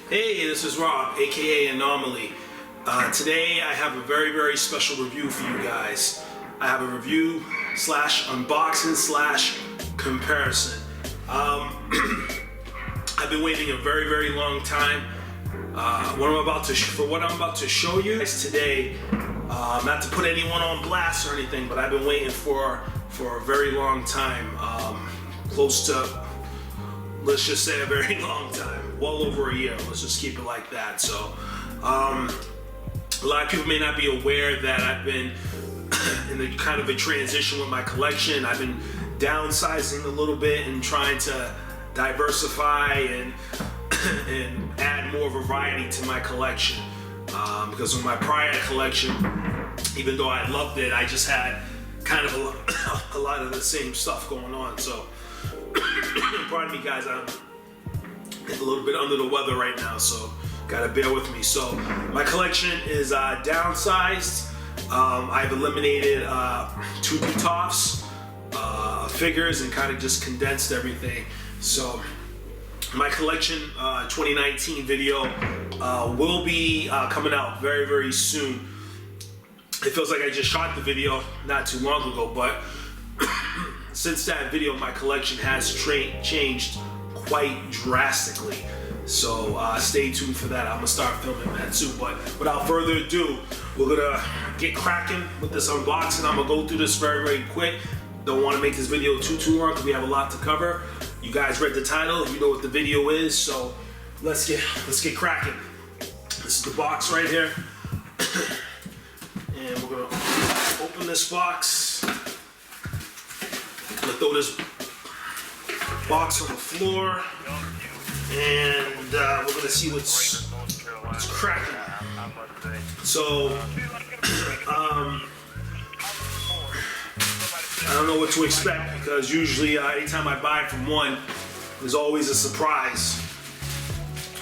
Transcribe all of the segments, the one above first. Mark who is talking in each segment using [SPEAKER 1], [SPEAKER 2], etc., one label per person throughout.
[SPEAKER 1] Hey, this is Rob, aka Anomaly. Today I have a very, very special review for you guys. I have a review slash unboxing slash comparison. I've been waiting a very, very long time. What I'm about to show you guys today, not to put anyone on blast or anything, but I've been waiting for a very long time, close to, let's just say a very long time, well over a year. Let's just keep it like that. So, a lot of people may not be aware that I've been in the kind of a transition with my collection. I've been downsizing a little bit and trying to diversify and add more variety to my collection. Because with my prior collection, even though I loved it, I just had kind of a lot of the same stuff going on. So, pardon me guys, I'm a little bit under the weather right now, so gotta bear with me. So my collection is downsized. I've eliminated 2 Betoffs, figures, and kind of just condensed everything. So my collection 2019 video will be coming out very, very soon. It feels like I just shot the video not too long ago, but since that video, my collection has changed quite drastically. So stay tuned for that. I'm gonna start filming that soon. But without further ado, we're gonna get cracking with this unboxing. I'm gonna go through this very, very quick. Don't want to make this video too long because we have a lot to cover. You guys read the title, you know what the video is. So let's get cracking. This is the box right here, and we're gonna open this box. I'm gonna throw this box on the floor, and we're gonna see what's cracking. So, I don't know what to expect because usually anytime I buy from one, there's always a surprise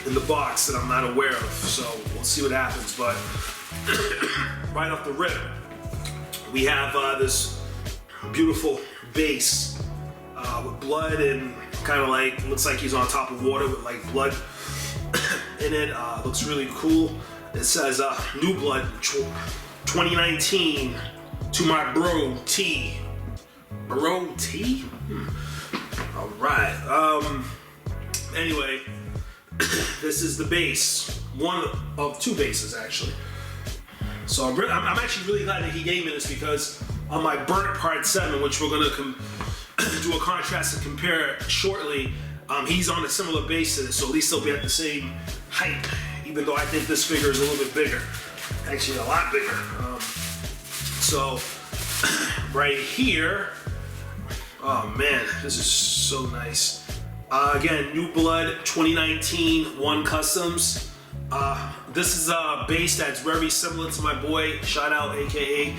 [SPEAKER 1] in the box that I'm not aware of. So we'll see what happens. But right off the rip, we have this beautiful base with blood and kind of like, looks like he's on top of water with like blood in it. Looks really cool. It says New Blood 2019 to my bro T. Bro T? All right. Anyway, this is the base. One of 2 bases actually. So I'm actually really glad that he gave me this because on my burnt part 7, which we're gonna do a contrast and compare shortly, he's on a similar base to this, so at least they'll be at the same height, even though I think this figure is a little bit bigger, actually a lot bigger. So right here, oh man, this is so nice. Again, New Blood 2019 1 Customs. This is a base that's very similar to my boy, shout out aka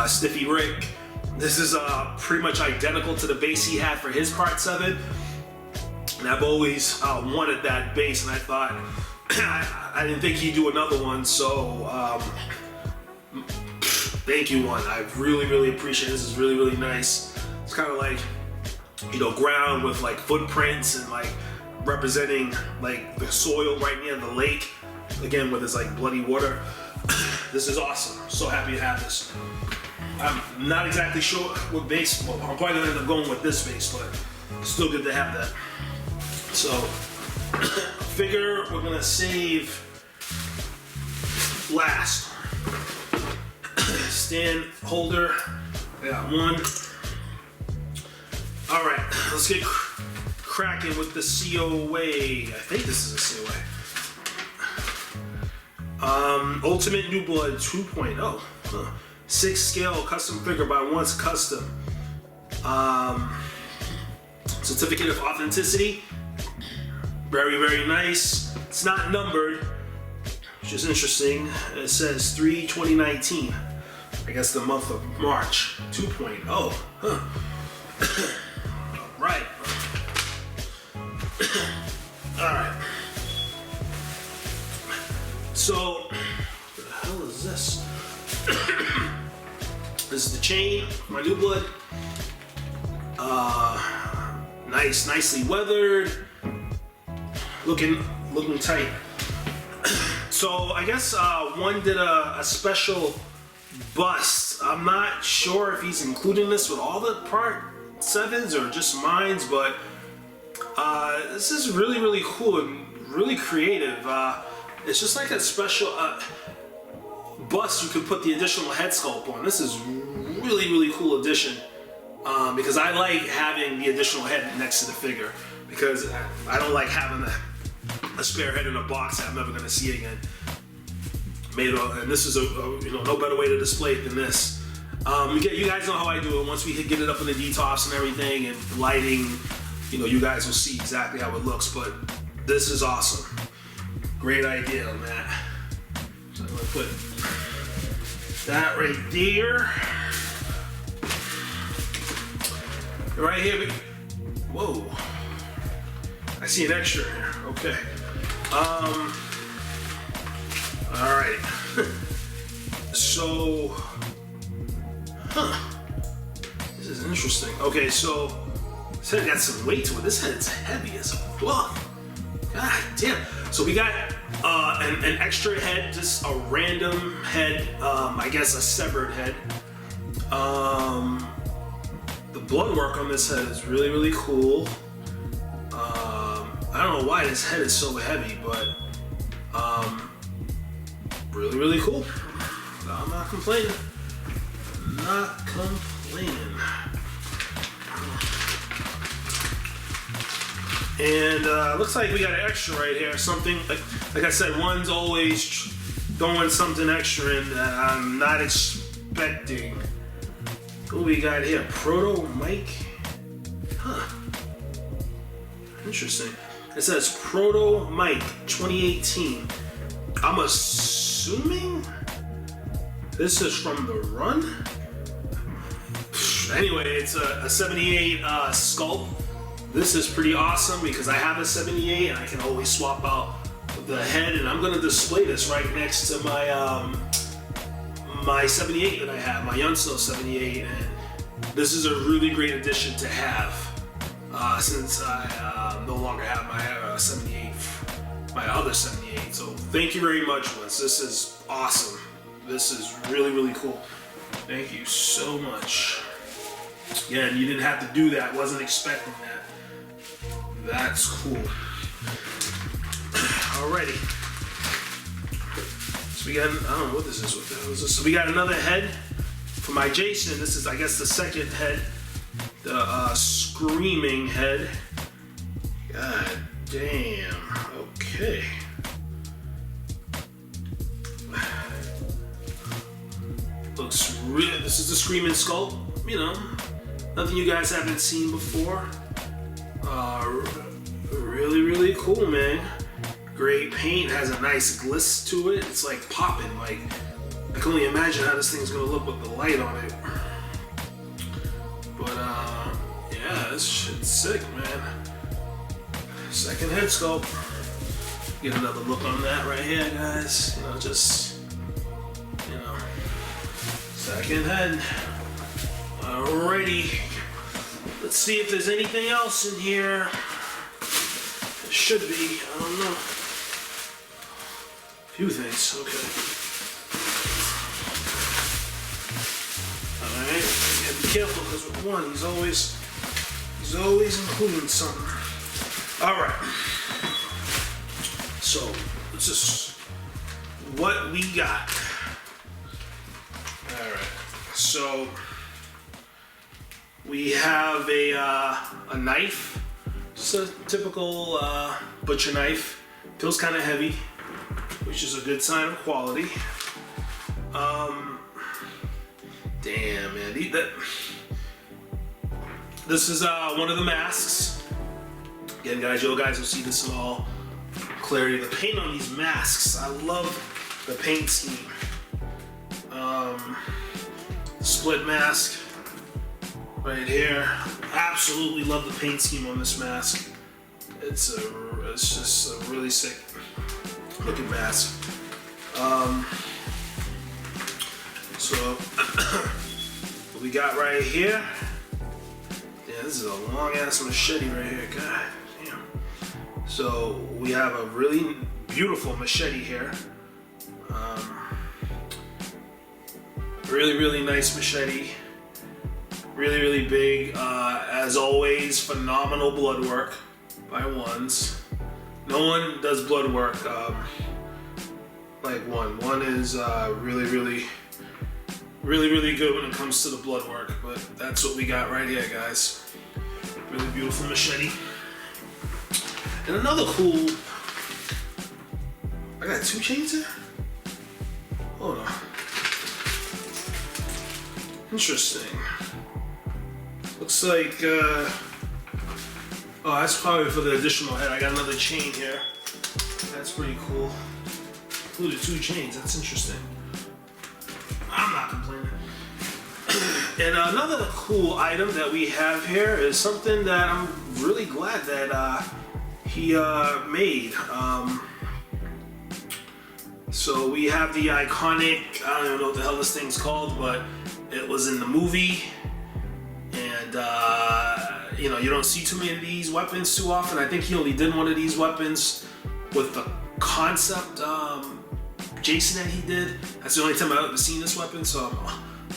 [SPEAKER 1] Sniffy Rick. This is pretty much identical to the base he had for his part 7. And I've always wanted that base, and I thought, I didn't think he'd do another one, so thank you, one. I really, really appreciate it. This is really, really nice. It's kind of like, you know, ground with like footprints and like representing like the soil right near the lake. Again, where there's like bloody water. This is awesome. I'm so happy to have this. I'm not exactly sure what base, well, I'm probably gonna end up going with this base, but still good to have that. So, figure we're gonna save last. Stand holder, I got one. All right, let's get cracking with the COA. I think this is a COA. Ultimate New Blood 2.0. 6 scale custom figure by Once Custom. Certificate of authenticity. Very, very nice. It's not numbered, which is interesting. It says 3/2019. I guess the month of March 2.0. Huh. Right. Alright. So, what the hell is this? This is the chain, my New Blood. Nicely weathered. Looking tight. So I guess one did a special bust. I'm not sure if he's including this with all the part 7s or just mines, but this is really, really cool and really creative. It's just like a special bust you could put the additional head sculpt on. This is really, really cool addition because I like having the additional head next to the figure because I don't like having a spare head in a box that I'm never going to see again. And this is no better way to display it than this. You guys know how I do it. Once we get it up in the detox and everything and lighting, you guys will see exactly how it looks. But this is awesome. Great idea on that. So I'm gonna put that right there. Right here. Whoa. I see an extra here. Okay. All right. So, this is interesting. Okay, so this head got some weight to it. This head's heavy as fuck. God damn. So we got an extra head, just a random head. I guess a severed head. The blood work on this head is really, really cool. I don't know why this head is so heavy, but really, really cool. I'm not complaining. Not complaining. And looks like we got an extra right here. Something like I said, one's always throwing something extra in that I'm not expecting. What we got here? Proto Mike. Huh. Interesting. It says Proto Mike 2018. I'm assuming this is from the run. Anyway, it's a 78 sculpt. This is pretty awesome because I have a 78 and I can always swap out the head, and I'm gonna display this right next to my my 78 that I have, my Youngstown 78, and this is a really great addition to have since I no longer have my 78, my other 78. So thank you very much, Wes. This is awesome. This is really, really cool. Thank you so much. Again, you didn't have to do that. Wasn't expecting that. That's cool. Alrighty. So we got, I don't know what this is. What the hell is this? So we got another head for my Jason. This is, I guess, the second head. The screaming head. God damn. Okay. Looks real. This is the screaming sculpt. Nothing you guys haven't seen before. Really, really cool, man. Great paint, has a nice gliss to it. It's like popping. Like, I can only imagine how this thing's gonna look with the light on it. But yeah, this shit's sick, man. Second head sculpt. Get another look on that right here, guys. Second head. Alrighty. Let's see if there's anything else in here. There should be. I don't know. A few things. Okay. Alright. Gotta be careful because with one, he's always including something. All right. So this is what we got. All right. So we have a knife, just a typical butcher knife. Feels kind of heavy, which is a good sign of quality. Damn, man. This is one of the masks. Again, guys, you guys will see this in all clarity. The paint on these masks, I love the paint scheme. Split mask right here. Absolutely love the paint scheme on this mask. It's just a really sick looking mask. So what we got right here. Yeah, this is a long ass machete right here. God damn. So we have a really beautiful machete here. Really nice machete. Really big. As always, phenomenal blood work by Ones. No one does blood work like One. One is really good when it comes to the blood work. But that's what we got right here, guys. Really beautiful machete. And another cool. I got 2 chains here? Hold on. Interesting. Looks like, oh, that's probably for the additional head. I got another chain here. That's pretty cool. Included 2 chains, that's interesting. I'm not complaining. And another cool item that we have here is something that I'm really glad that he made. So we have the iconic, I don't even know what the hell this thing's called, but it was in the movie. And you know, you don't see too many of these weapons too often. I think he only did one of these weapons with the concept Jason that he did. That's the only time I've ever seen this weapon, so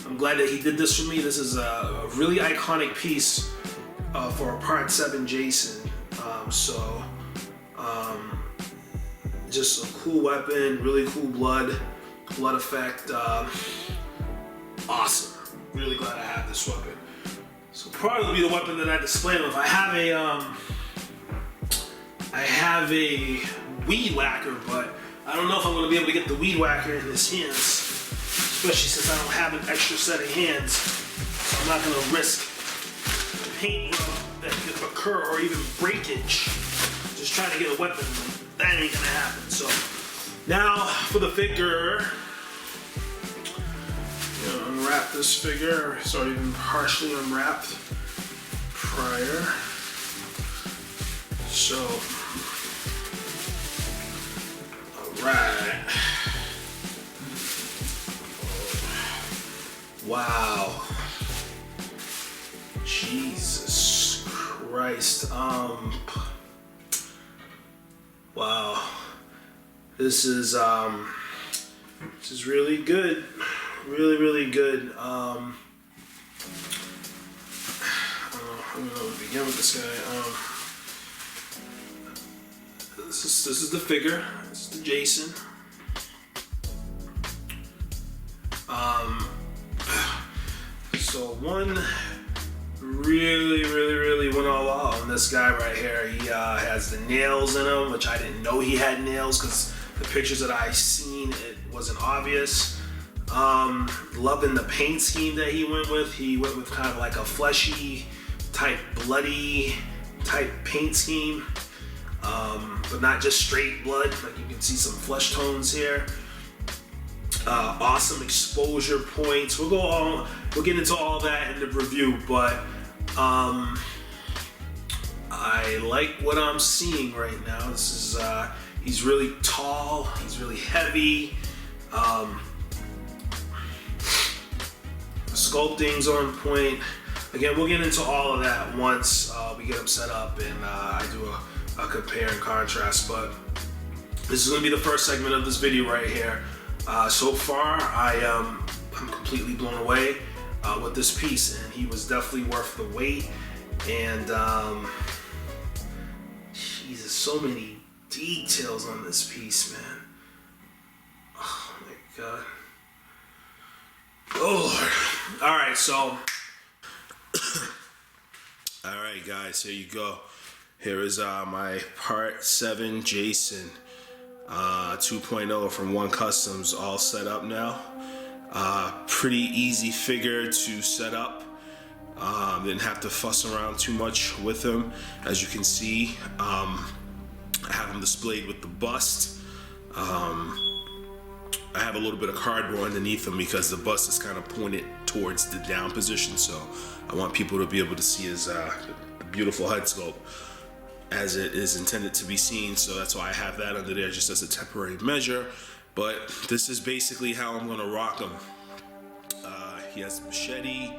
[SPEAKER 1] I'm glad that he did this for me. This is a really iconic piece for a Part 7 Jason. Just a cool weapon, really cool blood effect. Awesome. Really glad I have this weapon. So probably be the weapon that I display with. I have a weed whacker, but I don't know if I'm going to be able to get the weed whacker in his hands, especially since I don't have an extra set of hands. So I'm not going to risk paint rub that could occur or even breakage. Just trying to get a weapon, that ain't going to happen. So now for the figure. Unwrap this figure. It's already been partially unwrapped prior. So, alright. Wow. Jesus Christ. Wow. This is really good. Really good. I don't know where to begin with this guy. This is the figure. This is the Jason. So One really went all out on this guy right here. He has the nails in him, which I didn't know he had nails because the pictures that I seen, it wasn't obvious. Loving the paint scheme that he went with. He went with kind of like a fleshy type, bloody type paint scheme, but not just straight blood. Like you can see some flesh tones here. Awesome exposure points. We'll get into all that in the review, but I like what I'm seeing right now. This is he's really tall. He's really heavy. Sculpting's on point. Again, we'll get into all of that once we get them set up and I do a compare and contrast, but this is going to be the first segment of this video right here. So far, I'm completely blown away with this piece, and he was definitely worth the wait. And so many details on this piece, man. Oh my God. Oh Lord. All right, so. All right, guys, here you go. Here is my Part 7 Jason 2.0 from One Customs, all set up now. Pretty easy figure to set up. Didn't have to fuss around too much with him. As you can see, I have him displayed with the bust. I have a little bit of cardboard underneath him because the bust is kind of pointed towards the down position, so I want people to be able to see his beautiful head sculpt as it is intended to be seen. So that's why I have that under there just as a temporary measure. But this is basically how I'm gonna rock him. He has a machete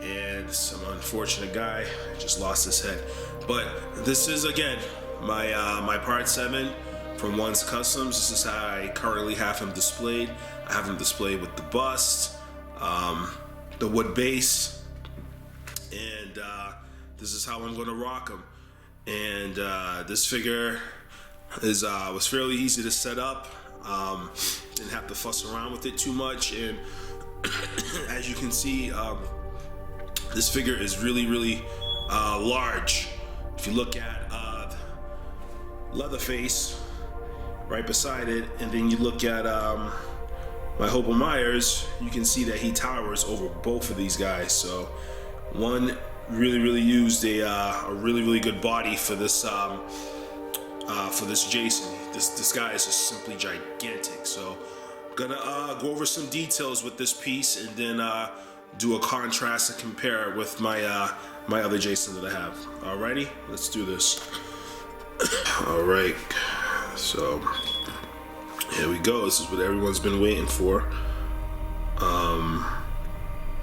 [SPEAKER 1] and some unfortunate guy just lost his head. But this is, again, my Part 7 from One's Customs. This is how I currently have him displayed. I have him displayed with the bust, the wood base, and this is how I'm gonna rock him. And this figure is was fairly easy to set up. Didn't have to fuss around with it too much, and as you can see, this figure is really large. If you look at Leatherface right beside it, and then you look at my Hope Myers, you can see that he towers over both of these guys. So one really used a really good body for this Jason. This guy is just simply gigantic. So gonna go over some details with this piece, and then do a contrast and compare it with my my other Jason that I have. Alrighty, let's do this. Alright, so here we go. This is what everyone's been waiting for.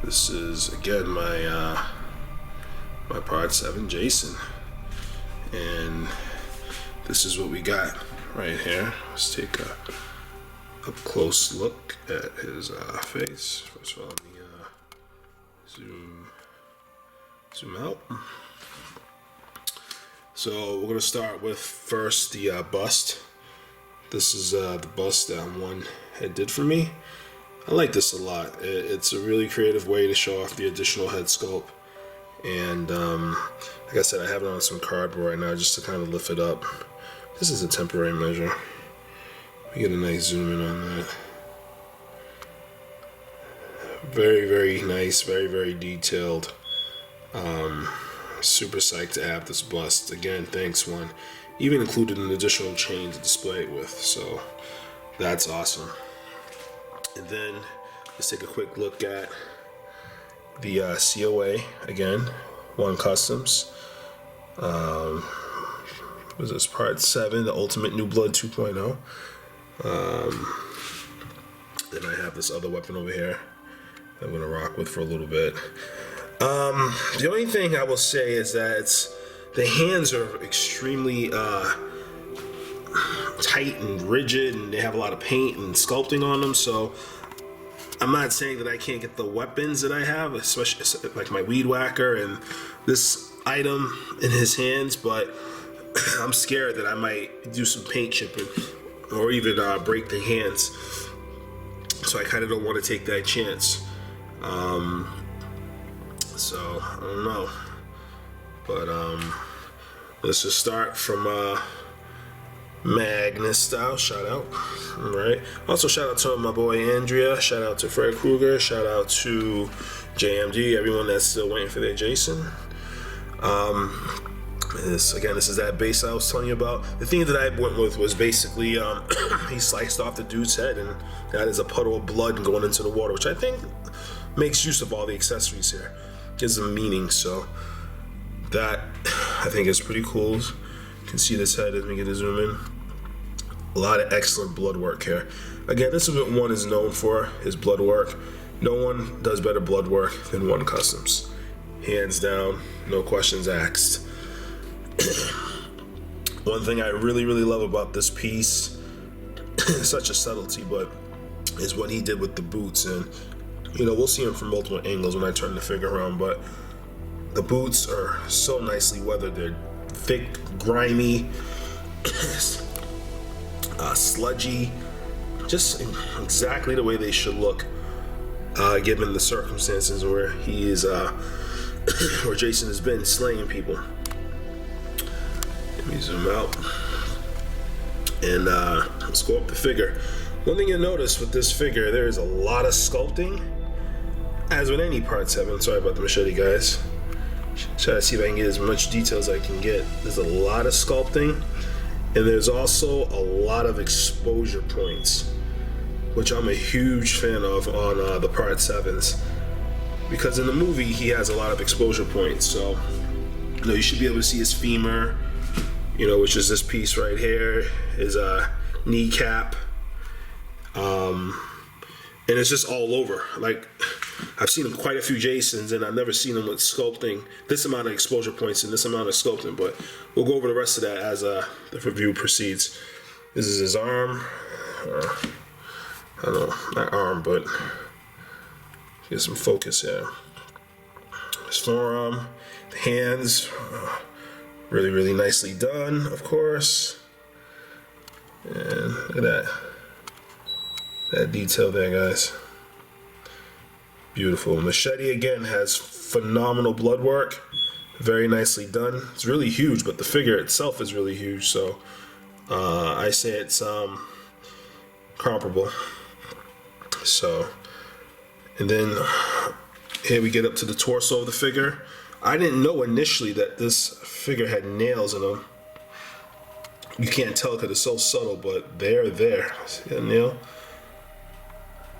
[SPEAKER 1] This is, again, my my Part 7 Jason, and this is what we got right here. Let's take a close look at his face. First of all, let me zoom out. So we're gonna start with first the bust. This is the bust that One had did for me. I like this a lot. It's a really creative way to show off the additional head sculpt. And like I said, I have it on some cardboard right now just to kind of lift it up. This is a temporary measure. We get a nice zoom in on that. Very nice, very detailed. Super psyched to have this bust. Again, thanks One. Even included an additional chain to display it with, so that's awesome. And then let's take a quick look at the COA again, One Customs. Was this Part 7, the Ultimate New Blood 2.0. Then I have this other weapon over here I'm gonna rock with for a little bit. The only thing I will say is that the hands are extremely tight and rigid, and they have a lot of paint and sculpting on them, so I'm not saying that I can't get the weapons that I have, especially like my weed whacker and this item in his hands, but I'm scared that I might do some paint chipping or even break the hands, so I kind of don't want to take that chance. So I don't know, but let's just start from Magnus style. Shout out. All right. Also shout out to my boy Andrea. Shout out to Fred Krueger. Shout out to JMD. Everyone that's still waiting for their Jason. This is that base I was telling you about. The thing that I went with was basically he sliced off the dude's head, and that is a puddle of blood going into the water, which I think makes use of all the accessories here. Gives them meaning, so that I think is pretty cool. You can see this head as we get to zoom in. A lot of excellent blood work here. Again, this is what One is known for, his blood work. No one does better blood work than One Customs. Hands down, no questions asked. One thing I really love about this piece, such a subtlety, but is what he did with the boots. And you know, we'll see them from multiple angles when I turn the figure around, but the boots are so nicely weathered. They're thick, grimy,
[SPEAKER 2] sludgy, just exactly the way they should look, given the circumstances where he is, where Jason has been slaying people. Let me zoom out, and let's go up the figure. One thing you'll notice with this figure, there is a lot of sculpting, as with any Part 7. Sorry about the machete, guys. Try to see if I can get as much detail as I can get. There's a lot of sculpting, and there's also a lot of exposure points, which I'm a huge fan of on the Part 7s, because in the movie he has a lot of exposure points. So, you know, you should be able to see his femur, you know, which is this piece right here, his kneecap, and it's just all over. Like, I've seen quite a few Jasons, and I've never seen them with sculpting this amount of exposure points and this amount of sculpting, but we'll go over the rest of that as the review proceeds. This is his arm. I don't know, not arm, but get some focus here. His forearm, the hands, really, really nicely done, of course. And look at that detail there, guys. Beautiful. Machete again has phenomenal blood work, very nicely done. It's really huge, but the figure itself is really huge, so I say it's comparable. So, and then here we get up to the torso of the figure. I didn't know initially that this figure had nails in them. You can't tell because it's so subtle, but they're there. See that nail?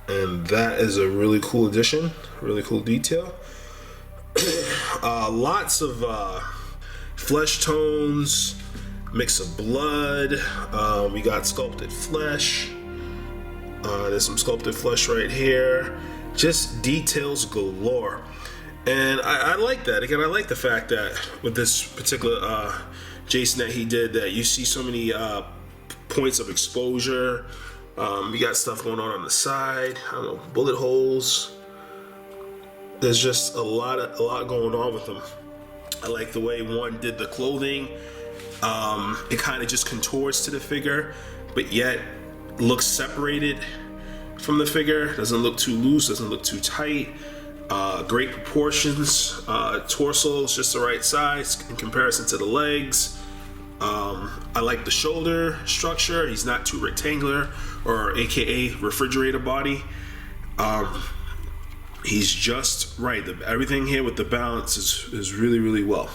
[SPEAKER 2] And that is a really cool addition, really cool detail. Lots of flesh tones, mix of blood. We got sculpted flesh. There's some sculpted flesh right here. Just details galore. And I like that. Again, I like the fact that with this particular Jason that he did, that you see so many points of exposure. We got stuff going on the side. I don't know, bullet holes. There's just a lot going on with them. I like the way one did the clothing. It kind of just contours to the figure, but yet looks separated from the figure. Doesn't look too loose, doesn't look too tight. Great proportions. Torso is just the right size in comparison to the legs. I like the shoulder structure. He's not too rectangular, or AKA refrigerator body. He's just right. Everything here with the balance is really, really well.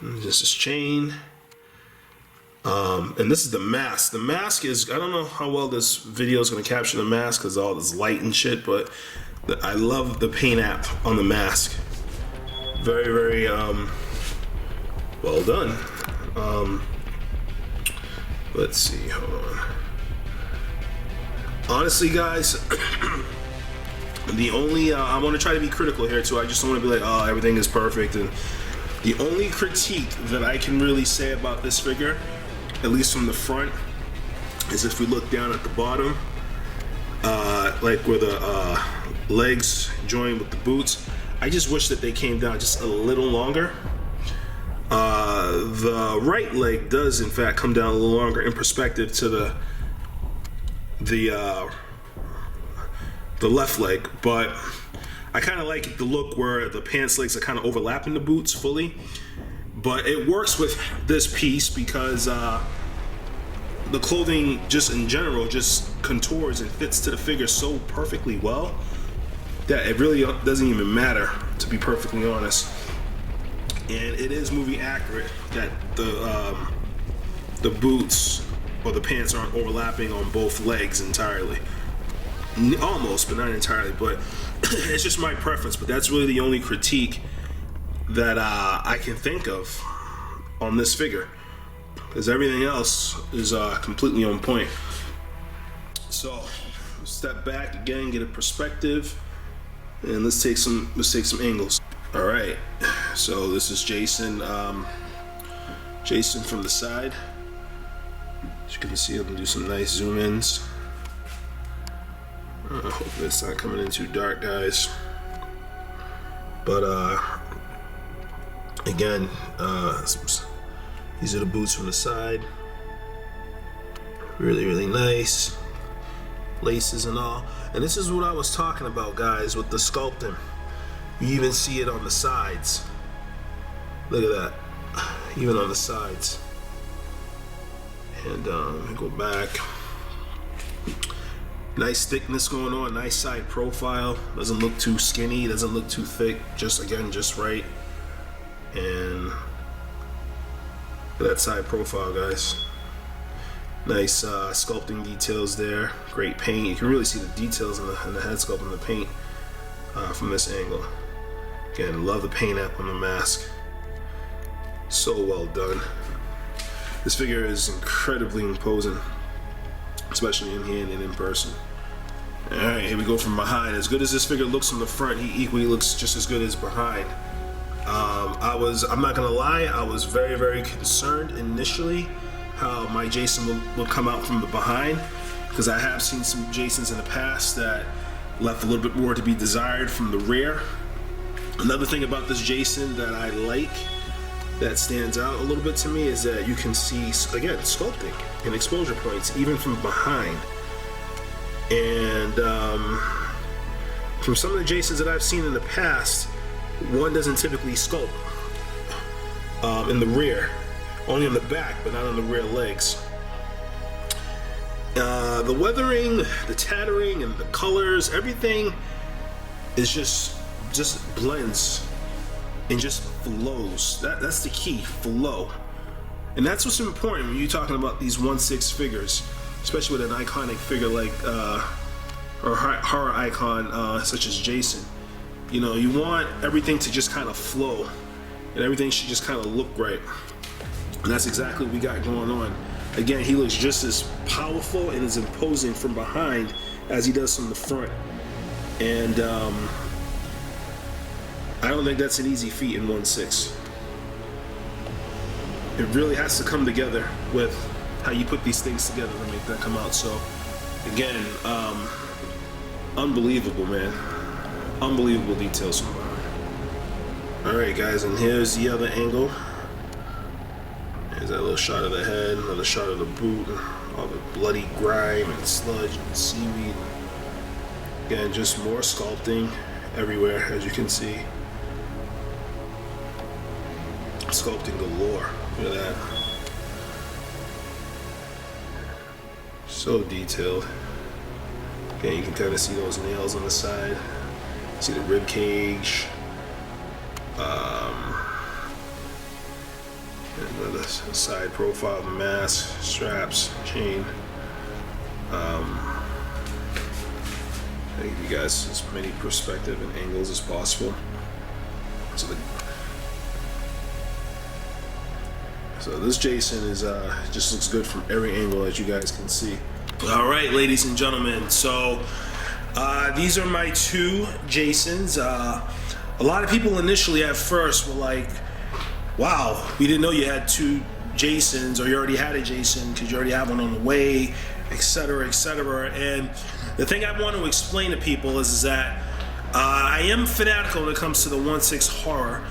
[SPEAKER 2] This is chain. And this is the mask. The mask is, I don't know how well this video is going to capture the mask because all this light and shit, but I love the paint app on the mask. Very, very well done. Let's see, hold on. Honestly, guys, the only, I want to try to be critical here too. I just don't want to be like, oh, everything is perfect. And the only critique that I can really say about this figure, at least from the front, is if we look down at the bottom, like where the legs join with the boots. I just wish that they came down just a little longer. The right leg does in fact come down a little longer in perspective to the left leg, but I kind of like the look where the pants legs are kind of overlapping the boots fully. But it works with this piece because the clothing just in general just contours and fits to the figure so perfectly well that it really doesn't even matter, to be perfectly honest. And it is movie accurate that the boots or the pants aren't overlapping on both legs entirely. Almost, but not entirely. But it's just my preference. But that's really the only critique that I can think of on this figure, because everything else is completely on point. So step back again, get a perspective, and let's take some angles. All right, so this is Jason. Jason from the side. As you can see, I can do some nice zoom ins. Hopefully it's not coming in too dark, guys. But again, These are the boots from the side. Really, really nice. Laces and all. And this is what I was talking about, guys, with the sculpting. You even see it on the sides. Look at that. Even on the sides. And let me go back. Nice thickness going on, nice side profile. Doesn't look too skinny, doesn't look too thick. Just again, just right. And look at that side profile, guys. Nice sculpting details there. Great paint. You can really see the details in the head sculpt and the paint from this angle. Again, love the paint app on the mask. So well done. This figure is incredibly imposing, especially in hand and in person. Alright, here we go from behind. As good as this figure looks from the front, he equally looks just as good as behind. I'm not gonna lie, I was very, very concerned initially how my Jason would come out from the behind, because I have seen some Jasons in the past that left a little bit more to be desired from the rear. Another thing about this Jason that I like, that stands out a little bit to me, is that you can see, again, sculpting and exposure points even from behind. And from some of the Jasons that I've seen in the past, one doesn't typically sculpt in the rear, only on the back but not on the rear legs. The weathering, the tattering, and the colors, everything is just blends and just flows. That's the key, flow. And that's what's important when you're talking about these 1/6 figures, especially with an iconic figure like or horror icon such as Jason. You know, you want everything to just kind of flow, and everything should just kind of look right. And that's exactly what we got going on. Again, he looks just as powerful and as imposing from behind as he does from the front. And I don't think that's an easy feat in 1/6. It really has to come together with how you put these things together to make that come out. So again, unbelievable, man. Unbelievable details from behind. Alright guys, and here's the other angle. There's that little shot of the head, another shot of the boot, all the bloody grime and sludge and seaweed. Again, just more sculpting everywhere, as you can see. Sculpting galore. Look at that. So detailed. Okay, you can kind of see those nails on the side. See the rib cage. And the side profile of the mask, straps, chain. I give you guys as many perspective and angles as possible. So this Jason is just looks good from every angle, as you guys can see. All right, ladies and gentlemen. So these are my two Jasons. A lot of people initially at first were like, "Wow, we didn't know you had two Jasons, or you already had a Jason because you already have one on the way, etc., etc." And the thing I want to explain to people is that I am fanatical when it comes to the 1/6 horror,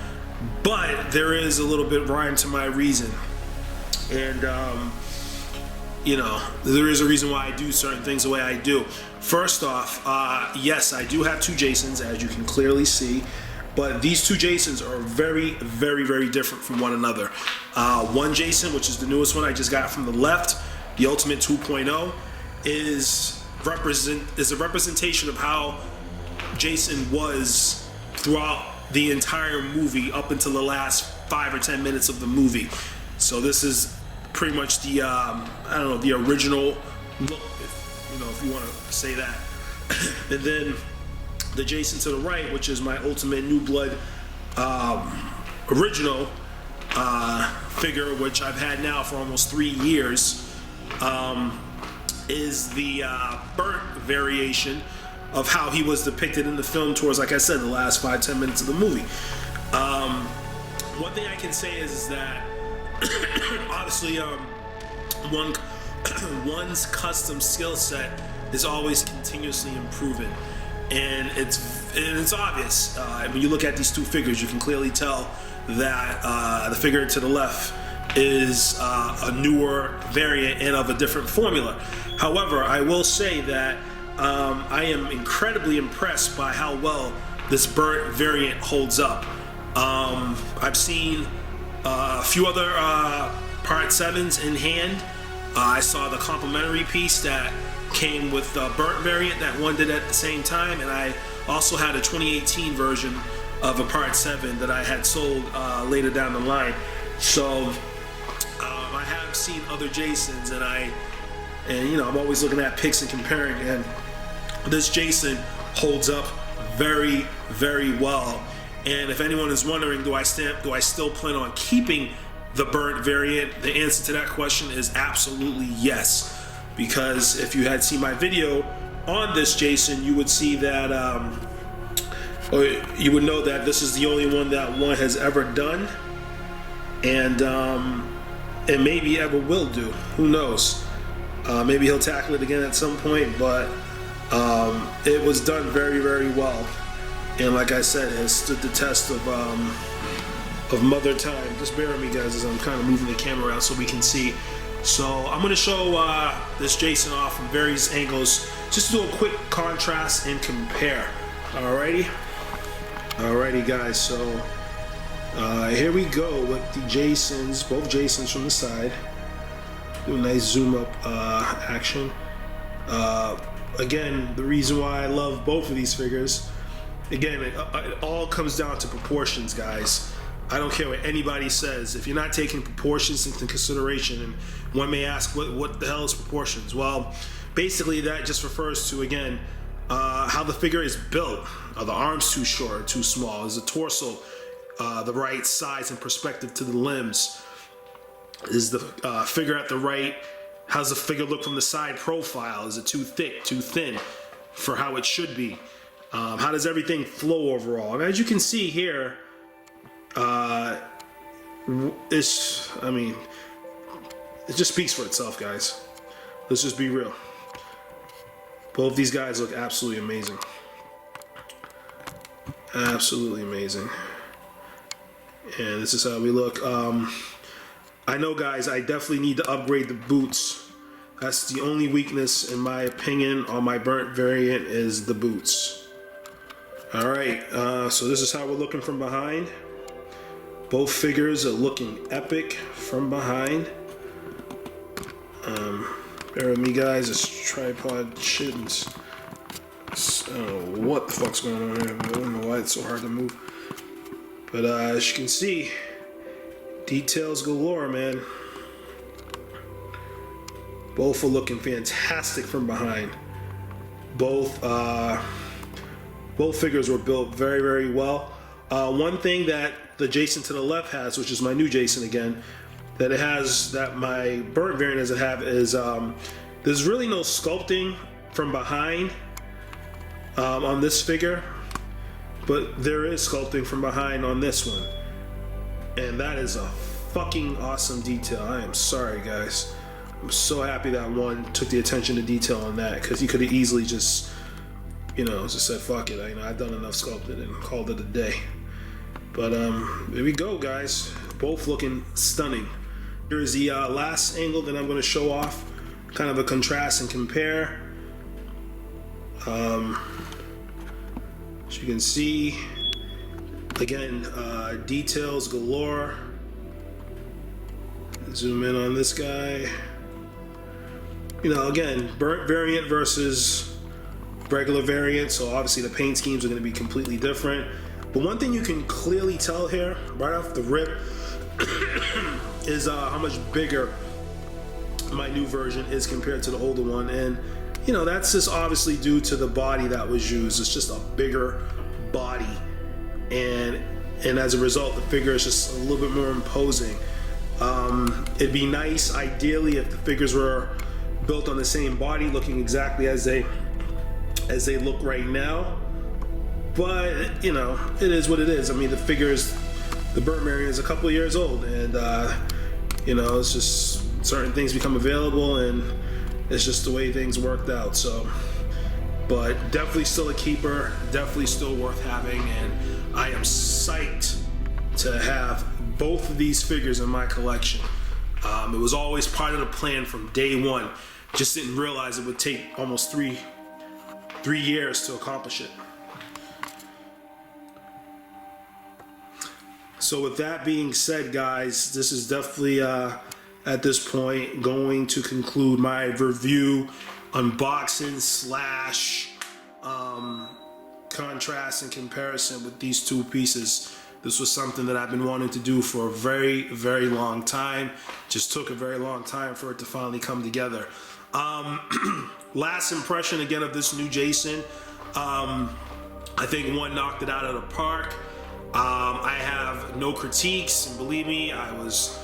[SPEAKER 2] but there is a little bit rhyme to my reason. And you know, there is a reason why I do certain things the way I do. First off, yes, I do have two Jasons, as you can clearly see, but these two Jasons are very, very, very different from one another. One Jason, which is the newest one I just got from the left, the Ultimate 2.0, is a representation of how Jason was throughout the entire movie up until the last 5 or 10 minutes of the movie. So this is pretty much the I don't know, the original look, if you want to say that. And then the Jason to the right, which is my Ultimate New Blood original figure, which I've had now for almost 3 years, is the burnt variation of how he was depicted in the film towards, like I said, the last 5-10 minutes of the movie. One thing I can say is that obviously one's custom skill set is always continuously improving, and it's obvious when you look at these two figures. You can clearly tell that the figure to the left
[SPEAKER 1] is a newer variant and of a different formula. However, I will say that I am incredibly impressed by how well this burnt variant holds up. I've seen a few other Part 7s in hand. I saw the complimentary piece that came with the burnt variant that one did at the same time, and I also had a 2018 version of a Part 7 that I had sold later down the line. So I have seen other Jasons, and you know, I'm always looking at pics and comparing, and this Jason holds up very, very well. And if anyone is wondering, do I still plan on keeping the burnt variant? The answer to that question is absolutely yes. Because if you had seen my video on this Jason, you would see that, or you would know that this is the only one that one has ever done, and maybe ever will do. Who knows? Maybe he'll tackle it again at some point, but it was done very, very well. And like I said, it has stood the test of mother time. Just bear with me, guys, as I'm kind of moving the camera around so we can see. So I'm going to show this Jason off from various angles, just to do a quick contrast and compare. Alrighty, guys. So here we go with the Jasons, both Jasons from the side. Do a nice zoom up action. Again, the reason why I love both of these figures, again, it all comes down to proportions, guys. I don't care what anybody says. If you're not taking proportions into consideration, and one may ask, what the hell is proportions? Well, basically that just refers to, again, how the figure is built. Are the arms too short or too small? Is the torso the right size and perspective to the limbs? Is the figure at the right? How's the figure look from the side profile? Is it too thick, too thin for how it should be? How does everything flow overall? I mean, as you can see here, it just speaks for itself, guys. Let's just be real. Both these guys look absolutely amazing. Absolutely amazing. And this is how we look. I know, guys, I definitely need to upgrade the boots. That's the only weakness, in my opinion, on my burnt variant, is the boots. Alright, so this is how we're looking from behind. Both figures are looking epic from behind. Bear with me, guys. This tripod shit is, I don't know what the fuck's going on here. I don't know why it's so hard to move. But as you can see, details galore, man. Both are looking fantastic from behind. Both figures were built very, very well. One thing that the Jason to the left has, which is my new Jason again, that it has, that my burnt variant doesn't have, is there's really no sculpting from behind on this figure, but there is sculpting from behind on this one, and that is a fucking awesome detail. I am sorry, guys. I'm so happy that one took the attention to detail on that, because he could have easily just, you know, just said fuck it. I've done enough sculpted and called it a day. But there we go, guys. Both looking stunning. Here is the last angle that I'm going to show off, kind of a contrast and compare. As you can see, again, details galore. Zoom in on this guy. You know, again, burnt variant versus regular variant, so obviously the paint schemes are going to be completely different. But one thing you can clearly tell here, right off the rip, is how much bigger my new version is compared to the older one. And, you know, that's just obviously due to the body that was used. It's just a bigger body. And as a result, the figure is just a little bit more imposing. It'd be nice, ideally, if the figures were built on the same body, looking exactly as they look right now. But, you know, it is what it is. I mean, the burnt variant is a couple of years old, and you know, it's just certain things become available, and it's just the way things worked out. So, but definitely still a keeper, definitely still worth having, and I am psyched to have both of these figures in my collection. It was always part of the plan from day one. Just didn't realize it would take almost three years to accomplish it. So with that being said, guys, this is definitely at this point going to conclude my review, unboxing slash contrast and comparison with these two pieces. This was something that I've been wanting to do for a very, very long time. Just took a very long time for it to finally come together. Last impression again of this new Jason. I think one knocked it out of the park. I have no critiques, and believe me, I was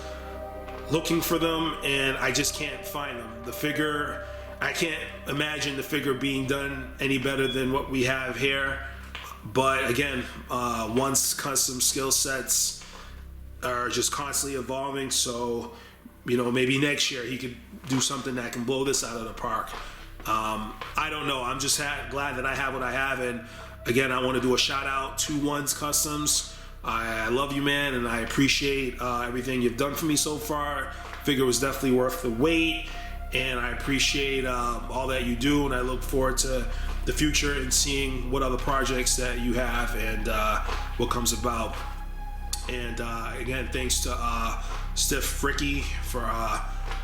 [SPEAKER 1] looking for them and I just can't find them. The figure, I can't imagine the figure being done any better than what we have here. But again, once custom skill sets are just constantly evolving, so maybe next year he could do something that can blow this out of the park. I don't know. I'm just glad that I have what I have, and again, I want to do a shout out to One's Customs. I love you, man, and I appreciate everything you've done for me so far. Figure was definitely worth the wait, and I appreciate all that you do, and I look forward to the future and seeing what other projects that you have and what comes about. And again, thanks to Steph Ricky for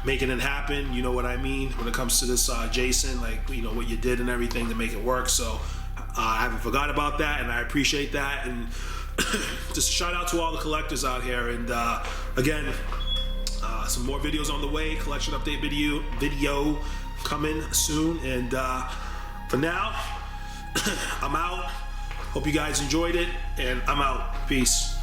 [SPEAKER 1] making it happen. You know what I mean when it comes to this Jason, like what you did and everything to make it work. So I haven't forgot about that, and I appreciate that. And just a shout out to all the collectors out here. And again, some more videos on the way. Collection update video coming soon. And for now, I'm out. Hope you guys enjoyed it, and I'm out. Peace.